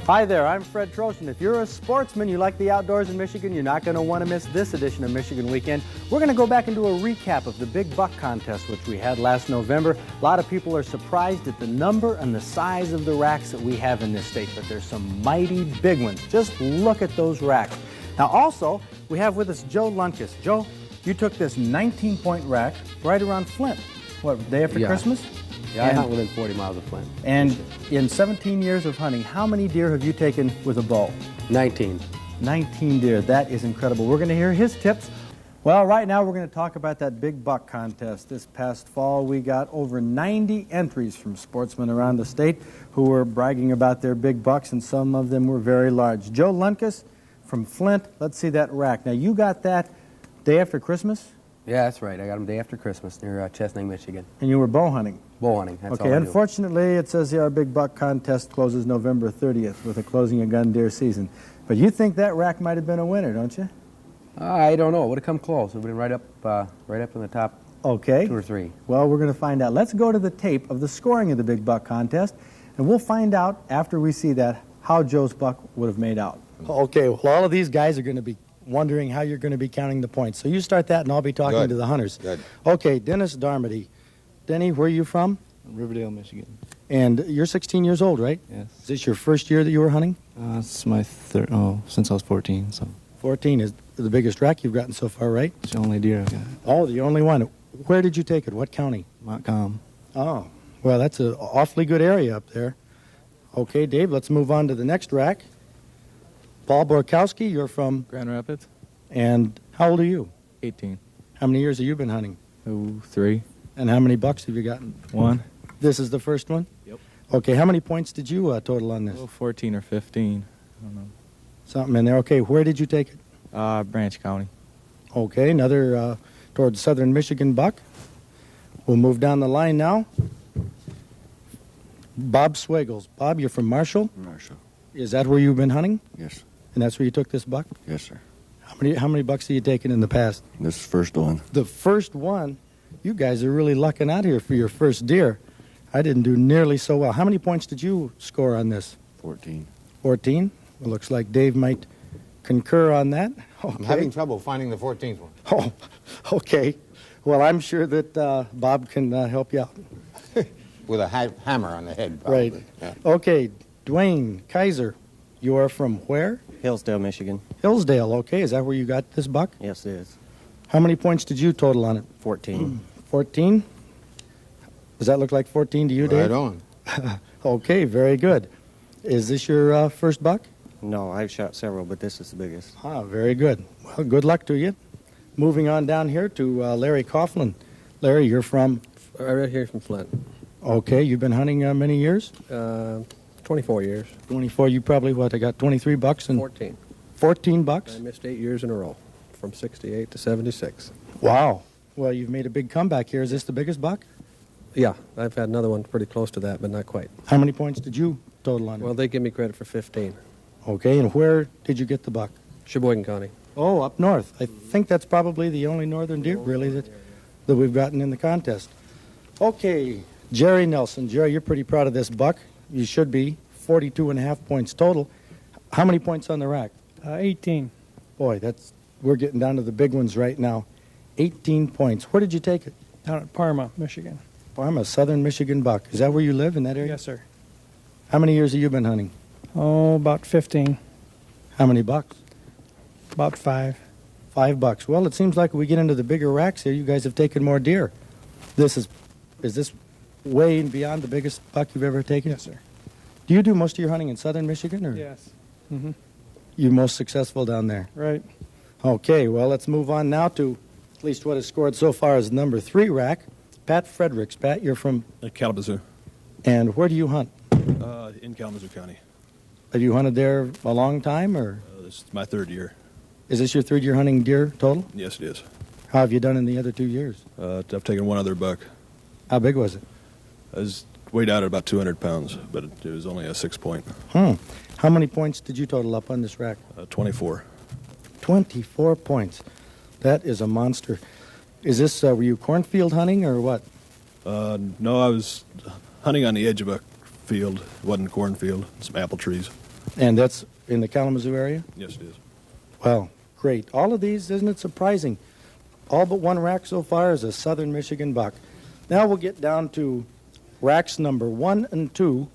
Hi there, I'm Fred Trost, and if you're a sportsman, you like the outdoors in Michigan, you're not going to want to miss this edition of Michigan Weekend. We're going to go back and do a recap of the Big Buck Contest, which we had last November. A lot of people are surprised at the number and the size of the racks that we have in this state, but there's some mighty big ones. Just look at those racks. Now, also, we have with us Joe Lunkus. Joe, you took this 19-point rack right around Flint. What, day after Christmas? Yeah, I hunt within 40 miles of Flint. And in 17 years of hunting, how many deer have you taken with a bow? 19. 19 deer. That is incredible. We're going to hear his tips. Well, right now we're going to talk about that Big Buck Contest. This past fall, we got over 90 entries from sportsmen around the state who were bragging about their big bucks, and some of them were very large. Joe Lunkus from Flint, let's see that rack. Now, you got that day after Christmas? Yeah, that's right. I got them day after Christmas near Chestnut, Michigan. And you were bow hunting? Bow hunting, that's all Okay, I do. unfortunately, it says here our Big Buck Contest closes November 30th with the closing of gun deer season. But you think that rack might have been a winner, don't you? I don't know. It would have come close. It would have been right up in the top 2 or 3. Well, we're going to find out. Let's go to the tape of the scoring of the Big Buck Contest, and we'll find out after we see that how Joe's buck would have made out. Okay, well, all of these guys are going to be wondering how you're going to be counting the points. So you start that, and I'll be talking to the hunters. Good. Okay, Dennis Darmody. Denny, where are you from? Riverdale, Michigan. And you're 16 years old, right? Yes. Is this your first year that you were hunting? It's my since I was 14, so. 14 is the biggest rack you've gotten so far, right? It's the only deer I've got. Oh, the only one. Where did you take it? What county? Montcalm. Oh, well, that's an awfully good area up there. Okay, Dave, let's move on to the next rack. Paul Borkowski, you're from? Grand Rapids. And how old are you? 18. How many years have you been hunting? 3. And how many bucks have you gotten? 1. This is the first one? Yep. Okay, how many points did you total on this? 14 or 15. I don't know. Something in there. Okay, where did you take it? Branch County. Okay, another towards southern Michigan buck. We'll move down the line now. Bob Swagels. Bob, you're from Marshall? Marshall. Is that where you've been hunting? Yes. And that's where you took this buck? Yes, sir. How many bucks have you taken in the past? This is the first one. The first one? You guys are really lucking out here for your first deer. I didn't do nearly so well. How many points did you score on this? 14. 14? Well, looks like Dave might concur on that. Okay. I'm having trouble finding the 14th one. Oh, okay. Well, I'm sure that Bob can help you out. With a hammer on the head, probably. Right. Yeah. Okay, Dwayne Kaiser, you are from where? Hillsdale, Michigan. Hillsdale, okay. Is that where you got this buck? Yes, it is. How many points did you total on it? 14. 14? Does that look like 14 to you, Dave? Right on. Okay, very good. Is this your first buck? No, I've shot several, but this is the biggest. Ah, very good. Well, good luck to you. Moving on down here to Larry Coughlin. Larry, you're from? Right here from Flint. Okay, you've been hunting many years? 24 years. 24, you probably, what, I got 23 bucks? And 14. 14 bucks? I missed 8 years in a row, from 68 to 76. Wow. Well, you've made a big comeback here. Is this the biggest buck? Yeah, I've had another one pretty close to that, but not quite. How many points did you total on it? Well, they give me credit for 15. Okay, and where did you get the buck? Sheboygan County. Oh, up north. I think that's probably the only northern deer, really, that we've gotten in the contest. Okay, Jerry Nelson. Jerry, you're pretty proud of this buck. You should be. 42.5 points total. How many points on the rack? 18. Boy, we're getting down to the big ones right now. 18 points. Where did you take it? Down at Parma, Michigan. Parma, southern Michigan buck. Is that where you live, in that area? Yes, sir. How many years have you been hunting? Oh, about 15. How many bucks? About 5. $5. Well, it seems like we get into the bigger racks here, you guys have taken more deer. Is this way and beyond the biggest buck you've ever taken? Yes, sir. Do you do most of your hunting in southern Michigan, or? Yes. Mm-hmm. You're most successful down there? Right. Okay, well, let's move on now to at least what is scored so far as number 3 rack. Pat Fredericks. Pat, you're from? Kalamazoo. And where do you hunt? In Kalamazoo County. Have you hunted there a long time, or? This is my 3rd year. Is this your 3rd year hunting deer total? Yes, it is. How have you done in the other 2 years? I've taken one other buck. How big was it? I was weighed out at about 200 pounds, but it was only a 6-point. How many points did you total up on this rack? 24. 24 points. That is a monster. Is this, were you cornfield hunting or what? No, I was hunting on the edge of a field. It wasn't a cornfield, some apple trees. And that's in the Kalamazoo area? Yes, it is. Well, great. All of these, isn't it surprising? All but one rack so far is a Southern Michigan buck. Now we'll get down to racks number 1 and 2.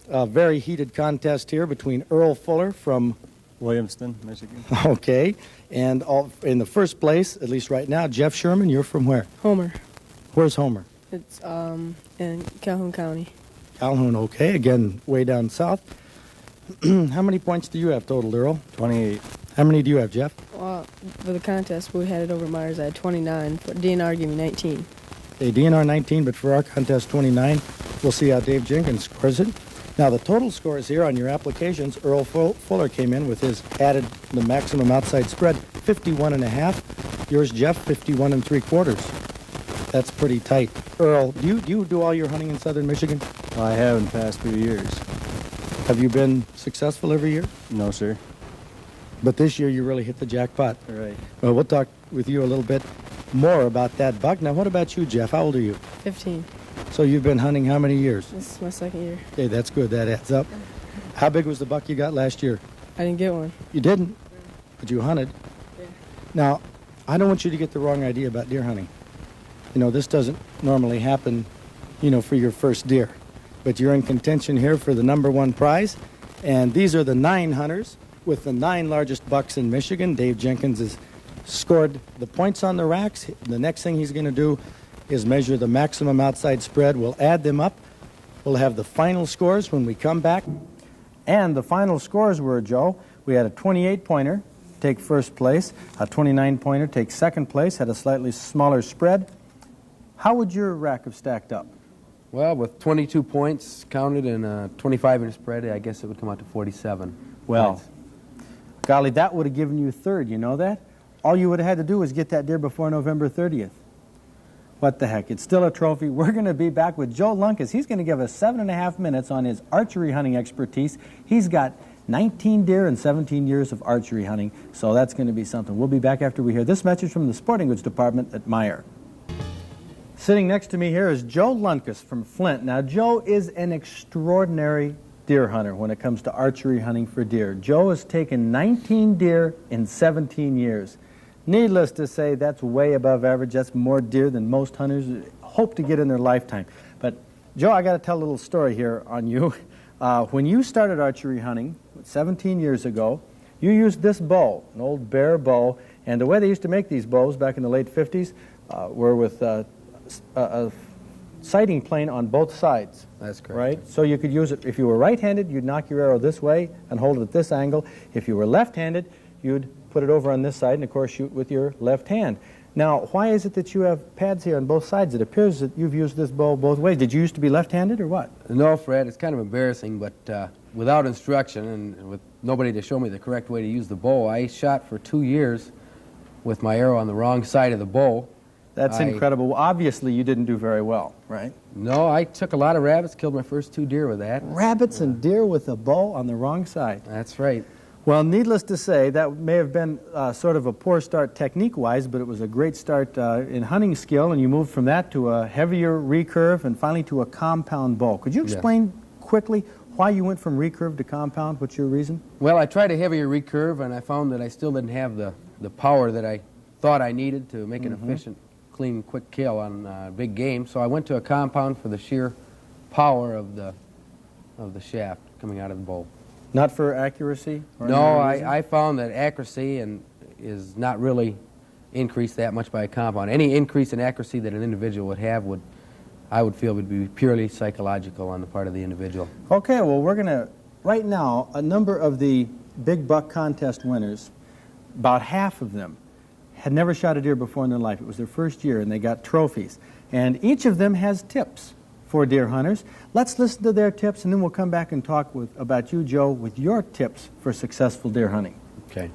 A very heated contest here between Earl Fuller from Williamston, Michigan. Okay, and in the first place, at least right now, Jeff Sherman, you're from where? Homer. Where's Homer? It's in Calhoun County. Calhoun, okay, again, way down south. How many points do you have total, Earl? 28. How many do you have, Jeff? Well, for the contest, we had it over Myers. I had 29, but DNR gave me 19. Okay, DNR 19, but for our contest, 29. We'll see how Dave Jenkins scores it. Now, the total scores here on your applications, Earl Fuller came in with his added the maximum outside spread, 51.5. Yours, Jeff, 51.75. That's pretty tight. Earl, do you do all your hunting in Southern Michigan? I have in the past few years. Have you been successful every year? No, sir. But this year you really hit the jackpot. Right. Well, we'll talk with you a little bit more about that buck. Now, what about you, Jeff? How old are you? 15. So you've been hunting how many years? This is my second year. Okay, that's good. That adds up. How big was the buck you got last year? I didn't get one. You didn't, but you hunted. Yeah. Now, I don't want you to get the wrong idea about deer hunting. You know, this doesn't normally happen, for your first deer. But you're in contention here for the #1 prize. And these are the 9 hunters with the 9 largest bucks in Michigan. Dave Jenkins has scored the points on the racks. The next thing he's going to do is measure the maximum outside spread. We'll add them up. We'll have the final scores when we come back. And the final scores were, Joe, we had a 28-pointer take first place, a 29-pointer take second place, had a slightly smaller spread. How would your rack have stacked up? Well, with 22 points counted and a 25-inch spread, I guess it would come out to 47. Well, points. golly, that would have given you third, you know that? All you would have had to do was get that deer before November 30th. What the heck? It's still a trophy. We're going to be back with Joe Lunkus. He's going to give us 7.5 minutes on his archery hunting expertise. He's got 19 deer and 17 years of archery hunting, so that's going to be something. We'll be back after we hear this message from the Sporting Goods Department at Meijer. Sitting next to me here is Joe Lunkus from Flint. Now, Joe is an extraordinary deer hunter when it comes to archery hunting for deer. Joe has taken 19 deer in 17 years. Needless to say, that's way above average. That's more deer than most hunters hope to get in their lifetime. But, Joe, I got to tell a little story here on you. When you started archery hunting 17 years ago, you used this bow, an old bear bow, and the way they used to make these bows back in the late 50s were with a sighting plane on both sides. That's correct. Right? So you could use it, if you were right-handed, you'd knock your arrow this way and hold it at this angle. If you were left-handed, you'd put it over on this side and, of course, shoot with your left hand. Now, why is it that you have pads here on both sides? It appears that you've used this bow both ways. Did you used to be left-handed or what? No, Fred, it's kind of embarrassing, but without instruction and with nobody to show me the correct way to use the bow, I shot for 2 years with my arrow on the wrong side of the bow. That's incredible. Well, obviously, you didn't do very well, right? No, I took a lot of rabbits, killed my first 2 deer with that. Rabbits and deer with a bow on the wrong side. That's right. Well, needless to say, that may have been sort of a poor start technique-wise, but it was a great start in hunting skill, and you moved from that to a heavier recurve and finally to a compound bow. Could you explain quickly why you went from recurve to compound? What's your reason? Well, I tried a heavier recurve, and I found that I still didn't have the power that I thought I needed to make an efficient, clean, quick kill on big game. So I went to a compound for the sheer power of the shaft coming out of the bow. Not for accuracy? No, I found that accuracy is not really increased that much by a compound. Any increase in accuracy that an individual would have I would feel would be purely psychological on the part of the individual. Okay, well, we're going to, right now, a number of the big buck contest winners, about half of them, had never shot a deer before in their life. It was their first year, and they got trophies. And each of them has tips for deer hunters. Let's listen to their tips, and then we'll come back and talk about you, Joe, with your tips for successful deer hunting. Okay.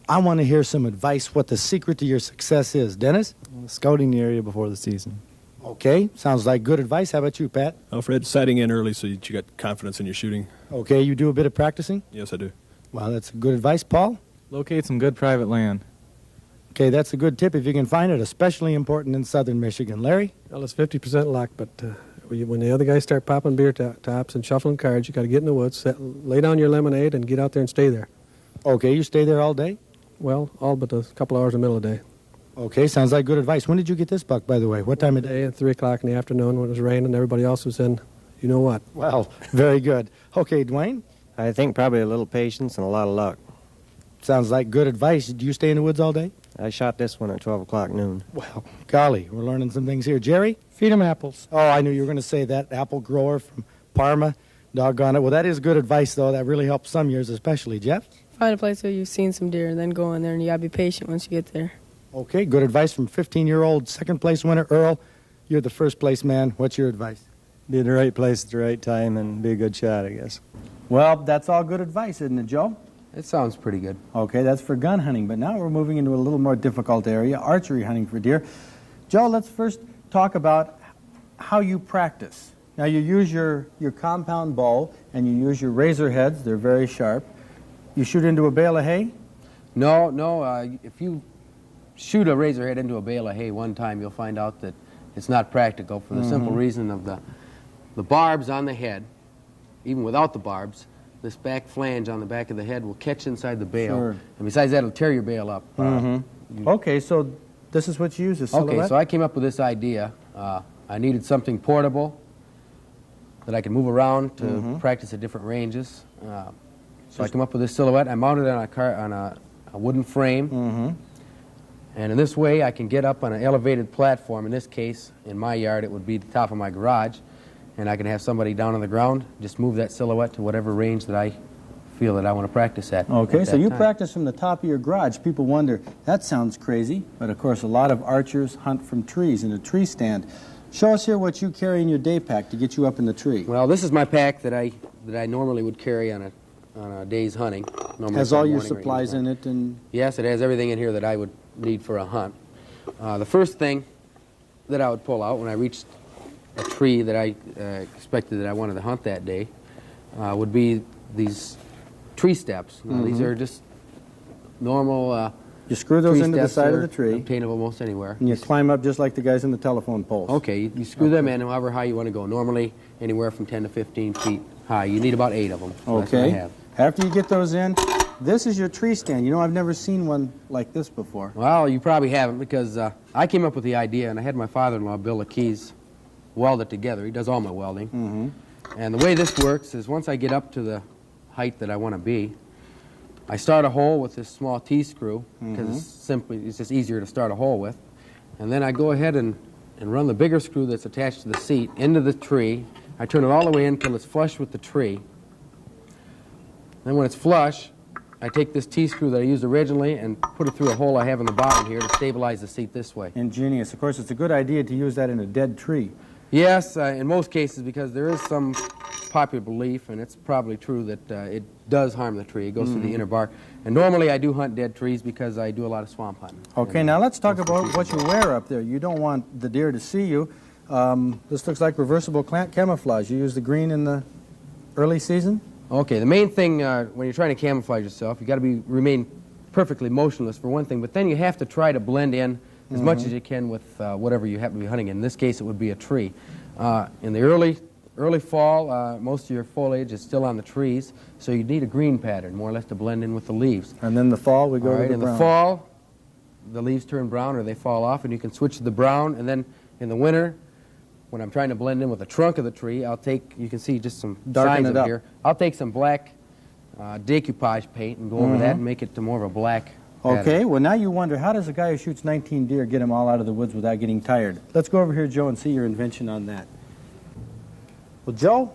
I want to hear some advice, what the secret to your success is. Dennis? Scouting the area before the season. Okay, sounds like good advice. How about you, Pat? Oh, Fred, sighting in early so that you got confidence in your shooting. Okay, you do a bit of practicing? Yes, I do. Well, that's good advice. Paul? Locate some good private land. Okay, that's a good tip if you can find it, especially important in southern Michigan. Larry? Well, it's 50% luck, but when the other guys start popping beer tops and shuffling cards, you got to get in the woods, lay down your lemonade, and get out there and stay there. Okay, you stay there all day? Well, all but a couple hours in the middle of the day. Okay, sounds like good advice. When did you get this buck, by the way? What time of day? At 3 o'clock in the afternoon when it was raining. Everybody else was in, you know what. Well, very good. Okay, Dwayne? I think probably a little patience and a lot of luck. Sounds like good advice. Do you stay in the woods all day? I shot this one at 12 o'clock noon. Well, golly, we're learning some things here. Jerry? Feed them apples. Oh, I knew you were going to say that. Apple grower from Parma. Doggone it. Well, that is good advice, though. That really helps some years, especially. Jeff? Find a place where you've seen some deer and then go in there, and you got to be patient once you get there. Okay, good advice from 15-year-old second-place winner Earl. You're the first-place man. What's your advice? Be in the right place at the right time and be a good shot, I guess. Well, that's all good advice, isn't it, Joe? It sounds pretty good. Okay, that's for gun hunting, but now we're moving into a little more difficult area, archery hunting for deer. Joe, let's first talk about how you practice. Now, you use your compound bow, and you use your razor heads. They're very sharp. You shoot into a bale of hay? No. If you shoot a razor head into a bale of hay one time, you'll find out that it's not practical for the simple reason of the barbs on the head. Even without the barbs, this back flange on the back of the head will catch inside the bale. Sure. And besides that, it'll tear your bale up. Okay, so this is what you use, a silhouette? Okay, so I came up with this idea. I needed something portable that I could move around to practice at different ranges. So I came up with this silhouette. I mounted it on a wooden frame. And in this way, I can get up on an elevated platform. In this case, in my yard, it would be the top of my garage. And I can have somebody down on the ground, just move that silhouette to whatever range that I feel that I want to practice at. Okay, so you practice from the top of your garage. People wonder, that sounds crazy. But, of course, a lot of archers hunt from trees in a tree stand. Show us here what you carry in your day pack to get you up in the tree. Well, this is my pack that I normally would carry on a day's hunting. Has all your supplies in it? And yes, it has everything in here that I would need for a hunt. The first thing that I would pull out when I reached a tree that I expected that I wanted to hunt that day would be these tree steps. Now, these are just normal you screw those tree into the steps side that of the are tree. obtainable most anywhere. And you climb up just like the guys in the telephone poles. Okay, you screw them in however high you want to go. Normally anywhere from 10 to 15 feet high. You need about 8 of them. So that's what I Okay. have. After you get those in, this is your tree stand. You know, I've never seen one like this before. Well, you probably haven't because I came up with the idea and I had my father-in-law build the keys, weld it together. He does all my welding. And the way this works is once I get up to the height that I want to be, I start a hole with this small T-screw because it's just easier to start a hole with. And then I go ahead and run the bigger screw that's attached to the seat into the tree. I turn it all the way in until it's flush with the tree. Then when it's flush, I take this T-screw that I used originally and put it through a hole I have in the bottom here to stabilize the seat this way. Ingenious. Of course, it's a good idea to use that in a dead tree. Yes, in most cases, because there is some popular belief, and it's probably true, that it does harm the tree. It goes through the inner bark. And normally I do hunt dead trees because I do a lot of swamp hunting. Okay, now let's talk about what you wear up there. You don't want the deer to see you. This looks like reversible camouflage. You use the green in the early season? Okay, the main thing when you're trying to camouflage yourself, you got to remain perfectly motionless for one thing, but then you have to try to blend in as much as you can with whatever you happen to be hunting. In this case, it would be a tree. In the early fall, most of your foliage is still on the trees, so you need a green pattern, more or less, to blend in with the leaves. And then the fall, we go to the in brown. the fall, the leaves turn brown or they fall off, and you can switch to the brown. And then in the winter, when I'm trying to blend in with the trunk of the tree, I'll take, you can see just some Darken signs it of up. here. I'll take some black decoupage paint and go over that and make it to more of a black pattern. Okay, well now you wonder, how does a guy who shoots 19 deer get them all out of the woods without getting tired? Let's go over here, Joe, and see your invention on that. Well, Joe,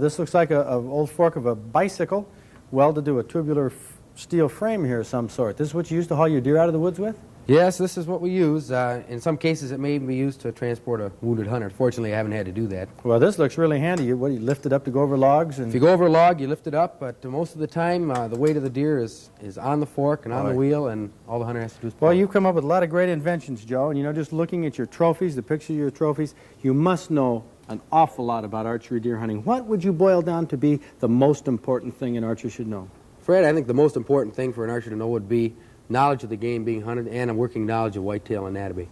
this looks like an old fork of a bicycle welded to a tubular steel frame here of some sort. This is what you use to haul your deer out of the woods with? Yes, this is what we use. In some cases, it may even be used to transport a wounded hunter. Fortunately, I haven't had to do that. Well, this looks really handy. You lift it up to go over logs? And If you go over a log, you lift it up, but most of the time, the weight of the deer is on the fork and on the wheel, and all the hunter has to do is pull. Well, you've come up with a lot of great inventions, Joe, and you know, just looking at your trophies, the picture of your trophies, you must know an awful lot about archery deer hunting. What would you boil down to be the most important thing an archer should know? Fred, I think the most important thing for an archer to know would be knowledge of the game being hunted and a working knowledge of whitetail anatomy.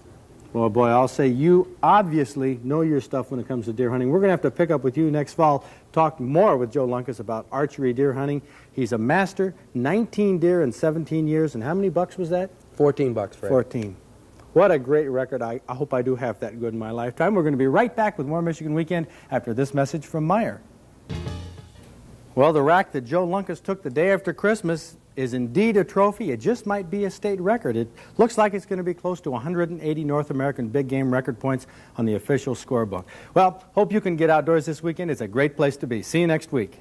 Well, boy, I'll say you obviously know your stuff when it comes to deer hunting. We're going to have to pick up with you next fall, talk more with Joe Lunkus about archery deer hunting. He's a master, 19 deer in 17 years, and how many bucks was that? 14 bucks, Fred. 14. What a great record. I hope I do have that good in my lifetime. We're going to be right back with more Michigan Weekend after this message from Meyer. Well, the rack that Joe Lunkus took the day after Christmas is indeed a trophy. It just might be a state record. It looks like it's going to be close to 180 North American big game record points on the official scorebook. Well, hope you can get outdoors this weekend. It's a great place to be. See you next week.